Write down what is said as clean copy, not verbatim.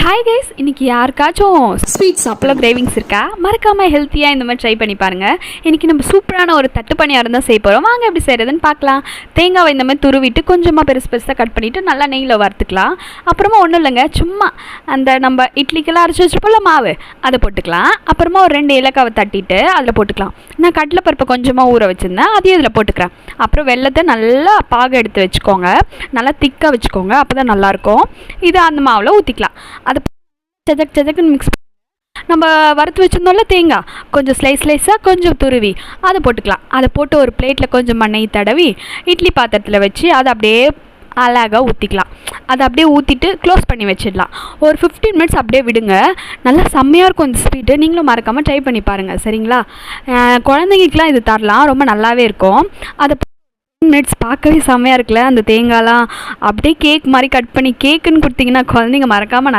Hi guys, இன்றைக்கி யாருக்காச்சும் sweet சாப்பிட கிரேவிங்ஸ் இருக்கா? மறக்காமல் ஹெல்த்தியாக இந்த மாதிரி ட்ரை பண்ணி பாருங்கள். இன்றைக்கி நம்ம சூப்பரான ஒரு தட்டு பணியாரம் தான் செய்ய போகிறோம். வாங்க எப்படி செய்கிறதுன்னு பார்க்கலாம். தேங்காவை இந்த மாதிரி துருவிட்டு கொஞ்சமாக பெருசாக கட் பண்ணிவிட்டு நல்லா நெய்யில் வறுத்துக்கலாம். அப்புறமா ஒன்றும் இல்லைங்க, சும்மா அந்த நம்ம இட்லிக்கெல்லாம் அரைச்சி வச்சுப்போம்ல மாவு, அதை போட்டுக்கலாம். அப்புறமா ஒரு 2 ஏலக்காவை தட்டிட்டு அதில் போட்டுக்கலாம். நான் கடலைப்பருப்பை கொஞ்சமாக ஊற வச்சுருந்தேன், அதையும் இதில் போட்டுக்கிறேன். அப்புறம் வெல்லத்தை நல்லா பாக எடுத்து வச்சுக்கோங்க, நல்லா திக்காக வச்சுக்கோங்க, அப்போ தான் நல்லாயிருக்கும். இதை அந்த மாவில் ஊற்றிக்கலாம். அதை சதக்குன்னு மிக்ஸ் நம்ம வறுத்து வச்சுருந்தோம்ல தேங்காய், கொஞ்சம் ஸ்லைஸாக கொஞ்சம் துருவி அதை போட்டுக்கலாம். அதை போட்டு ஒரு பிளேட்டில் கொஞ்சம் நெய் தடவி இட்லி பாத்திரத்தில் வச்சு அதை அப்படியே அழகாக ஊற்றிக்கலாம். அதை அப்படியே ஊற்றிட்டு க்ளோஸ் பண்ணி வச்சிடலாம். ஒரு 15 மினிட்ஸ் அப்படியே விடுங்க. நல்லா செம்மையாக இருக்கும் இந்த ஸ்வீட்டு. நீங்களும் மறக்காமல் ட்ரை பண்ணி பாருங்கள், சரிங்களா? குழந்தைங்களுக்குலாம் இது தரலாம், ரொம்ப நல்லாவே இருக்கும். அதை மினிட்ஸ் பார்க்கவே செம்மையாக இருக்குல்ல. அந்த தேங்காய்லாம் அப்படியே கேக் மாதிரி கட் பண்ணி கேக்குன்னு கொடுத்தீங்கன்னா குழந்தைங்க மறக்காமல்